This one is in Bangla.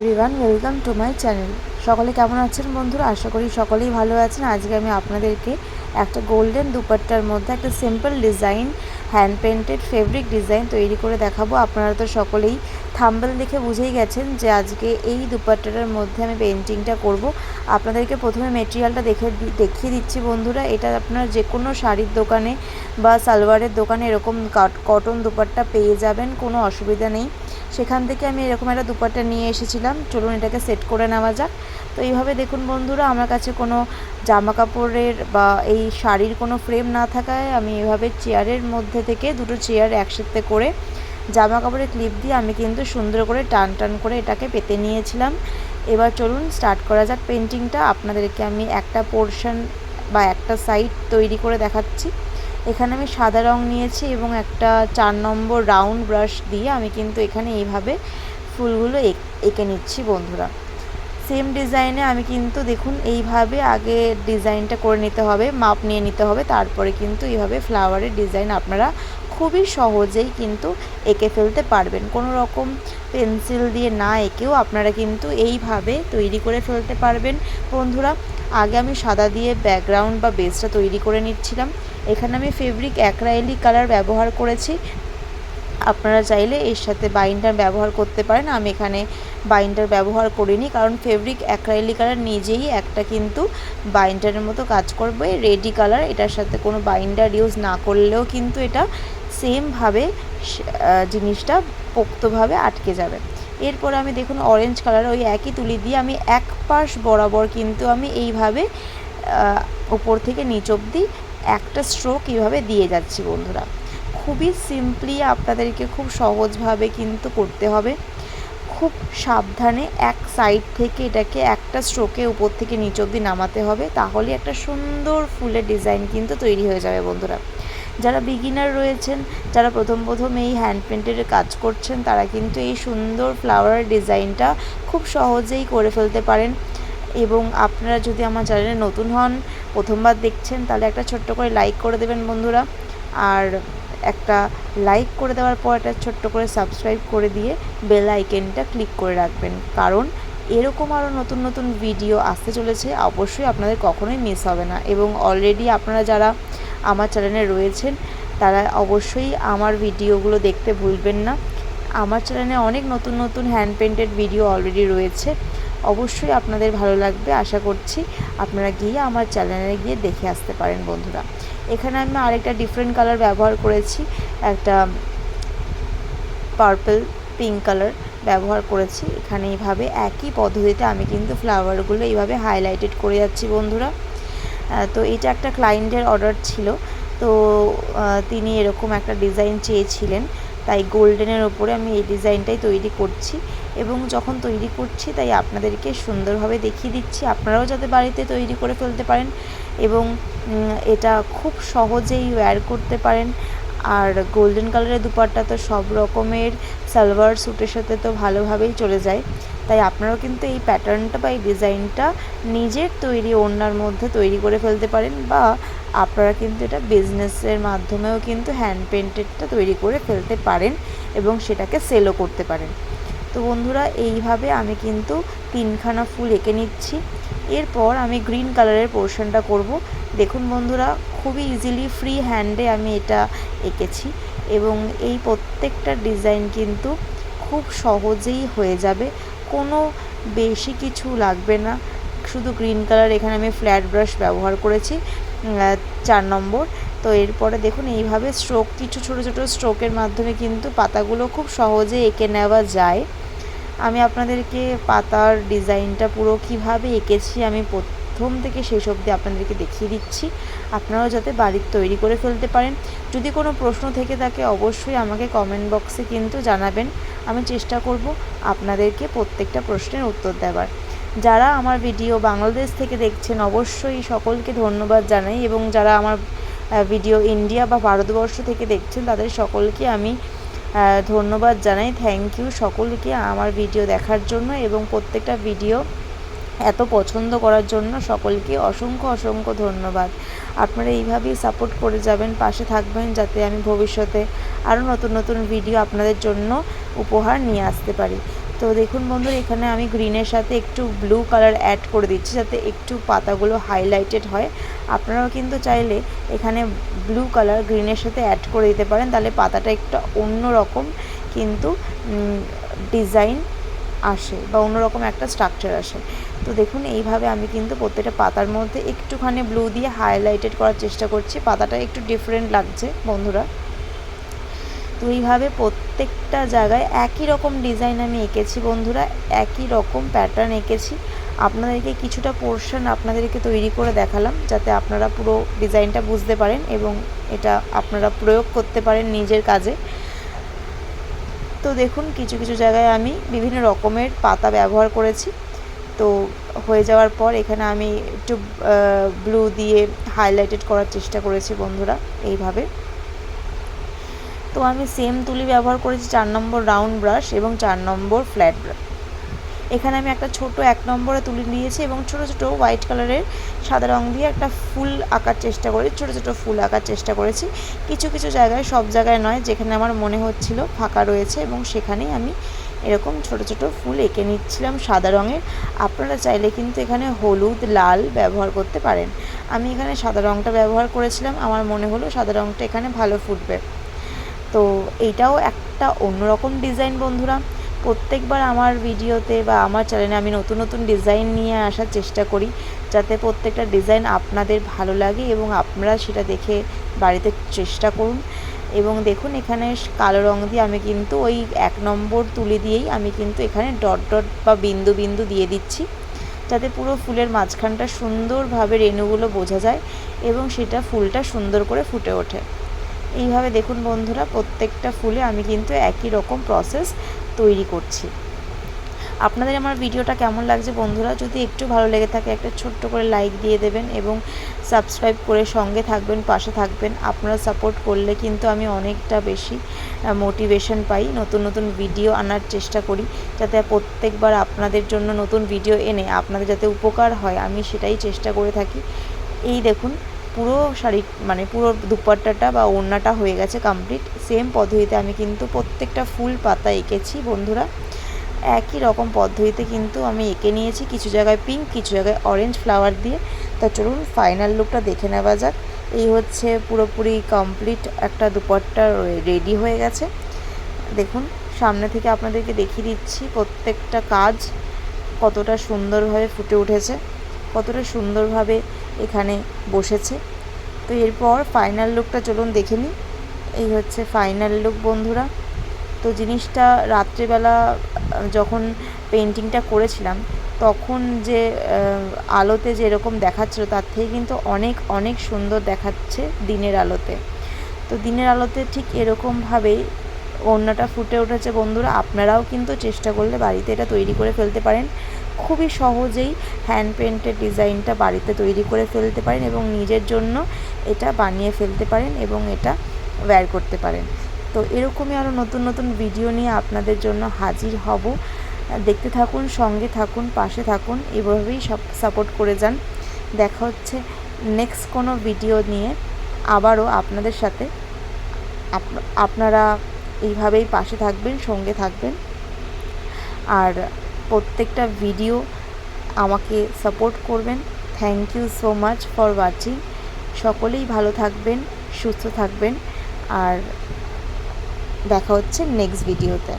Everyone, welcome to my channel. সকলে কেমন আছেন বন্ধুরা? আশা করি সকলেই ভালো আছেন। আজকে আমি আপনাদেরকে একটা গোল্ডেন দুপাট্টার মধ্যে একটা simple design, hand painted fabric design তৈরি করে দেখাবো। আপনারা তো সকলেই থাম্বনেল দেখে বুঝেই গেছেন যে আজকে এই দুপাট্টাটার মধ্যে আমি পেন্টিংটা করব। আপনাদেরকে প্রথমে মেটেরিয়ালটা দেখিয়ে দিচ্ছি বন্ধুরা। এটা আপনার যে কোনো শাড়ির দোকানে বা সালোয়ারের দোকানে এরকম কটন দুপাট্টা পেয়ে যাবেন, কোনো অসুবিধা নেই। সেখান থেকে আমি এরকম একটা দুপাট্টা নিয়ে এসেছিলাম। চলুন এটাকে সেট করে নেওয়া যাক। তো এইভাবে দেখুন বন্ধুরা, আমার কাছে কোনো জামা কাপড়ের বা এই শাড়ির কোনো ফ্রেম না থাকায় আমি এভাবে চেয়ারের মধ্যে থেকে দুটো চেয়ার একসাথে করে জামা কাপড়ের ক্লিপ দিয়ে আমি কিন্তু সুন্দর করে টান টান করে এটাকে পেতে নিয়েছিলাম। এবার চলুন স্টার্ট করা যাক পেন্টিংটা। আপনাদেরকে আমি একটা পোর্শন বা একটা সাইড তৈরি করে দেখাচ্ছি। এখানে আমি সাদা রং নিয়েছি এবং একটা 4 নম্বর রাউন্ড ব্রাশ দিয়ে আমি কিন্তু এখানে এইভাবে ফুলগুলো এঁকে নিচ্ছি বন্ধুরা। সেম ডিজাইনে আমি কিন্তু দেখুন এইভাবে আগে ডিজাইনটা করে নিতে হবে, মাপ নিয়ে নিতে হবে, তারপরে কিন্তু এইভাবে ফ্লাওয়ারের ডিজাইন আপনারা খুবই সহজেই কিন্তু এঁকে ফেলতে পারবেন। কোনো রকম পেন্সিল দিয়ে না এঁকেও আপনারা কিন্তু এইভাবে তৈরি করে ফেলতে পারবেন বন্ধুরা। আগে আমি সাদা দিয়ে ব্যাকগ্রাউন্ড বা বেসটা তৈরি করে নিচ্ছিলাম। এখানে আমি ফেব্রিক অ্যাক্রাইলিক কালার ব্যবহার করেছি। আপনারা চাইলে এর সাথে বাইন্ডার ব্যবহার করতে পারেন। আমি এখানে বাইন্ডার ব্যবহার করিনি, কারণ ফেব্রিক অ্যাক্রাইলিক কালার নিজেই একটা কিন্তু বাইন্ডারের মতো কাজ করবে। রেডি কালার, এটার সাথে কোনো বাইন্ডার ইউজ না করলেও কিন্তু এটা সেমভাবে জিনিসটা পোক্তভাবে আটকে যাবে। এরপর আমি দেখুন অরেঞ্জ কালার ওই একই তুলি দিয়ে আমি এক পাশ বরাবর কিন্তু আমি এইভাবে উপর থেকে নিচ অবধি একটা স্ট্রোক এইভাবে দিয়ে যাচ্ছি বন্ধুরা। খুবই সিম্পলি আপনাদেরকে খুব সহজভাবে কিন্তু করতে হবে। খুব সাবধানে এক সাইড থেকে এটাকে একটা স্ট্রোকে উপর থেকে নিচ অবধি নামাতে হবে, তাহলে একটা সুন্দর ফুলের ডিজাইন কিন্তু তৈরি হয়ে যাবে বন্ধুরা। যারা বিগিনার রয়েছেন, যারা প্রথম এই হ্যান্ড পেন্টের কাজ করছেন, তারা কিন্তু এই সুন্দর ফ্লাওয়ার ডিজাইনটা খুব সহজেই করে ফেলতে পারেন। এবং আপনারা যদি আমার চ্যানেলে নতুন হন, প্রথমবার দেখছেন, তাহলে একটা ছোট্ট করে লাইক করে দেবেন বন্ধুরা। আর একটা লাইক করে দেওয়ার পর একটা ছোট্ট করে সাবস্ক্রাইব করে দিয়ে বেল আইকনটা ক্লিক করে রাখবেন, কারণ এরকম আরও নতুন নতুন ভিডিও আসতে চলেছে, অবশ্যই আপনাদের কখনোই মিস হবে না। এবং অলরেডি আপনারা যারা আমার চ্যানেলে রয়েছেন, তারা অবশ্যই আমার ভিডিওগুলো দেখতে ভুলবেন না। আমার চ্যানেলে অনেক নতুন নতুন হ্যান্ড পেন্টেড ভিডিও অলরেডি রয়েছে, অবশ্যই আপনাদের ভালো লাগবে। আশা করছি আপনারা গিয়ে আমার চ্যানেলে গিয়ে দেখে আসতে পারেন বন্ধুরা। এখানে আমি আরেকটা ডিফারেন্ট কালার ব্যবহার করেছি, একটা পার্পল পিঙ্ক কালার ব্যবহার করেছি। এখানে এইভাবে একই পদ্ধতিতে আমি কিন্তু ফ্লাওয়ারগুলো এইভাবে হাইলাইটেড করে যাচ্ছি বন্ধুরা। তো এটা একটা ক্লায়েন্টের অর্ডার ছিল, তো তিনি এরকম একটা ডিজাইন চেয়েছিলেন, তাই গোল্ডেনের ওপরে আমি এই ডিজাইনটাই তৈরি করছি। এবং যখন তৈরি করছি তাই আপনাদেরকে সুন্দরভাবে দেখিয়ে দিচ্ছি, আপনারাও যাতে বাড়িতে তৈরি করে ফেলতে পারেন এবং এটা খুব সহজেই ওয়্যার করতে পারেন। আর গোল্ডেন কালারের দুপাট্টা তো সব রকমের সালোয়ার স্যুটের সাথে তো ভালোভাবেই চলে যায়, তাই আপনারাও কিন্তু এই প্যাটার্নটা বা এই ডিজাইনটা নিজের তৈরি ওড়নার মধ্যে তৈরি করে ফেলতে পারেন, বা আপনারা কিন্তু এটা বিজনেসের মাধ্যমেও কিন্তু হ্যান্ড পেন্টেডটা তৈরি করে ফেলতে পারেন এবং সেটাকে সেলও করতে পারেন। তো বন্ধুরা, এইভাবে আমি কিন্তু 3খানা ফুল এঁকে নিচ্ছি। এরপর আমি গ্রিন কালারের পোর্শনটা করব। দেখুন বন্ধুরা, খুবই ইজিলি ফ্রি হ্যান্ডে আমি এটা এঁকেছি এবং এই প্রত্যেকটা ডিজাইন কিন্তু খুব সহজেই হয়ে যাবে, কোনো বেশি কিছু লাগবে না। শুধু গ্রিন কালার এখানে আমি ফ্ল্যাট ব্রাশ ব্যবহার করেছি 4 নম্বর। তো এরপরে দেখুন এইভাবে স্ট্রোক, কিছু ছোটো ছোটো স্ট্রোকের মাধ্যমে কিন্তু পাতাগুলো খুব সহজে এঁকে নেওয়া যায়। আমি আপনাদেরকে পাতার ডিজাইনটা পুরো কিভাবে এঁকেছি আমি প্রথম থেকে শেষ অবধি আপনাদেরকে দেখিয়ে দিচ্ছি, আপনারাও যাতে বাড়িতে তৈরি করে ফেলতে পারেন। যদি কোনো প্রশ্ন থেকে থাকে অবশ্যই আমাকে কমেন্ট বক্সে কিন্তু জানাবেন, আমি চেষ্টা করব আপনাদেরকে প্রত্যেকটা প্রশ্নের উত্তর দেওয়ার। যারা আমার ভিডিও বাংলাদেশ থেকে দেখছেন অবশ্যই সকলকে ধন্যবাদ জানাই, এবং যারা আমার ভিডিও ইন্ডিয়া বা ভারতবর্ষ থেকে দেখছেন তাদের সকলকে আমি ধন্যবাদ জানাই। থ্যাংক ইউ সকলকে আমার ভিডিও দেখার জন্য এবং প্রত্যেকটা ভিডিও এত পছন্দ করার জন্য সকলকে অসংখ্য অসংখ্য ধন্যবাদ। আপনারা এইভাবেই সাপোর্ট করে যাবেন, পাশে থাকবেন, যাতে আমি ভবিষ্যতে আরও নতুন নতুন ভিডিও আপনাদের জন্য উপহার নিয়ে আসতে পারি। তো তো দেখুন বন্ধুরা, এখানে আমি গ্রিনের সাথে একটু ব্লু কালার অ্যাড করে দিচ্ছি যাতে একটু পাতাগুলো হাইলাইটেড হয়। আপনারাও কিন্তু চাইলে এখানে ব্লু কালার গ্রিনের সাথে অ্যাড করে দিতে পারেন, তাহলে পাতাটা একটা অন্য রকম কিন্তু ডিজাইন আসে বা অন্যরকম একটা স্ট্রাকচার আসে। তো দেখুন এইভাবে আমি কিন্তু প্রত্যেকটা পাতার মধ্যে একটুখানি ব্লু দিয়ে হাইলাইটেড করার চেষ্টা করছি, পাতাটা একটু ডিফারেন্ট লাগছে বন্ধুরা। তো এইভাবে প্রত্যেকটা জায়গায় একই রকম ডিজাইন আমি এঁকেছি বন্ধুরা, একই রকম প্যাটার্ন এঁকেছি। আপনাদেরকে কিছুটা পোর্শন আপনাদেরকে তৈরি করে দেখালাম যাতে আপনারা পুরো ডিজাইনটা বুঝতে পারেন এবং এটা আপনারা প্রয়োগ করতে পারেন নিজের কাজে। তো দেখুন কিছু কিছু জায়গায় আমি বিভিন্ন রকমের পাতা ব্যবহার করেছি। তো হয়ে যাওয়ার পর এখানে আমি একটু ব্লু দিয়ে হাইলাইটেড করার চেষ্টা করেছি বন্ধুরা এইভাবে। তো আমি সেম তুলি ব্যবহার করেছি 4 নম্বর রাউন্ড ব্রাশ এবং 4 নম্বর ফ্ল্যাট ব্রাশ। এখানে আমি একটা ছোট 1 নম্বরে তুলি নিয়েছি এবং ছোট ছোট হোয়াইট কালারের সাদা রং দিয়ে একটা ফুল আঁকার চেষ্টা করেছি, ছোট ছোট ফুল আঁকার চেষ্টা করেছি। কিছু কিছু জায়গায়, সব জায়গায় নয়, যেখানে আমার মনে হচ্ছিল ফাঁকা রয়েছে এবং সেখানেই আমি এরকম ছোট ছোট ফুল এঁকে নিচ্ছিলাম সাদা রঙের। আপনারা চাইলে কিন্তু এখানে হলুদ, লাল ব্যবহার করতে পারেন। আমি এখানে সাদা রঙটা ব্যবহার করেছিলাম, আমার মনে হলো সাদা রঙটা এখানে ভালো ফুটবে। তো এইটাও একটা অন্যরকম ডিজাইন বন্ধুরা। প্রত্যেকবার আমার ভিডিওতে বা আমার চ্যানেলে আমি নতুন নতুন ডিজাইন নিয়ে আসার চেষ্টা করি যাতে প্রত্যেকটা ডিজাইন আপনাদের ভালো লাগে এবং আপনারা সেটা দেখে বাড়িতে চেষ্টা করুন। এবং দেখুন এখানে কালো রঙ দিয়ে আমি কিন্তু ওই 1 নম্বর তুলি দিয়েই আমি কিন্তু এখানে ডট ডট বা বিন্দু বিন্দু দিয়ে দিচ্ছি যাতে পুরো ফুলের মাঝখানটা সুন্দরভাবে রেণুগুলো বোঝা যায় এবং সেটা ফুলটা সুন্দর করে ফুটে ওঠে। এইভাবে দেখুন বন্ধুরা, প্রত্যেকটা ফুলে আমি কিন্তু একই রকম প্রসেস তৈরি করছি। আপনাদের আমার ভিডিওটা কেমন লাগছে বন্ধুরা? যদি একটু ভালো লেগে থাকে একটা ছোট্ট করে লাইক দিয়ে দেবেন এবং সাবস্ক্রাইব করে সঙ্গে থাকবেন, পাশে থাকবেন। আপনারা সাপোর্ট করলে কিন্তু আমি অনেকটা বেশি মোটিভেশন পাই, নতুন নতুন ভিডিও আনার চেষ্টা করি যাতে প্রত্যেকবার আপনাদের জন্য নতুন ভিডিও এনে আপনাদের যাতে উপকার হয়, আমি সেটাই চেষ্টা করে থাকি। এই দেখুন পুরো শাড়ি মানে পুরো দুপাট্টাটা বা ওড়নাটা হয়ে গেছে কমপ্লিট। সেম পদ্ধতিতে আমি কিন্তু প্রত্যেকটা ফুল পাতা এঁকেছি বন্ধুরা, একই রকম পদ্ধতিতে কিন্তু আমি এঁকে নিয়েছি। কিছু জায়গায় পিঙ্ক, কিছু জায়গায় অরেঞ্জ ফ্লাওয়ার দিয়ে। তা চলুন ফাইনাল লুকটা দেখে নেওয়া যাক। এই হচ্ছে পুরোপুরি কমপ্লিট একটা দুপাট্টা রেডি হয়ে গেছে। দেখুন সামনে থেকে আপনাদেরকে দেখিয়ে দিচ্ছি প্রত্যেকটা কাজ কতটা সুন্দরভাবে ফুটে উঠেছে, কতটা সুন্দরভাবে এখানে বসেছে। তো এরপর ফাইনাল লুকটা চলুন দেখে নিই। এই হচ্ছে ফাইনাল লুক বন্ধুরা। তো জিনিসটা রাত্রেবেলা যখন পেন্টিংটা করেছিলাম তখন যে আলোতে যেরকম দেখাচ্ছিলো তার থেকে কিন্তু অনেক অনেক সুন্দর দেখাচ্ছে দিনের আলোতে। তো দিনের আলোতে ঠিক এরকমভাবেই ওড়নাটা ফুটে উঠেছে বন্ধুরা। আপনারাও কিন্তু চেষ্টা করলে বাড়িতে এটা তৈরি করে ফেলতে পারেন। খুবই সহজেই হ্যান্ড পেন্টের ডিজাইনটা বাড়িতে তৈরি করে ফেলতে পারেন এবং নিজের জন্য এটা বানিয়ে ফেলতে পারেন এবং এটা ওয়্যার করতে পারেন। তো এরকমই আরও নতুন নতুন ভিডিও নিয়ে আপনাদের জন্য হাজির হব। দেখতে থাকুন, সঙ্গে থাকুন, পাশে থাকুন, এভাবেই সব সাপোর্ট করে যান। দেখা হচ্ছে নেক্সট কোনো ভিডিও নিয়ে আবারও আপনাদের সাথে। আপনারা এইভাবেই পাশে থাকবেন, সঙ্গে থাকবেন আর প্রত্যেকটা ভিডিও আমাকে সাপোর্ট করবেন। Thank you so much for watching. সকলেই ভালো থাকবেন, সুস্থ থাকবেন আর দেখা হচ্ছে নেক্সট ভিডিওতে।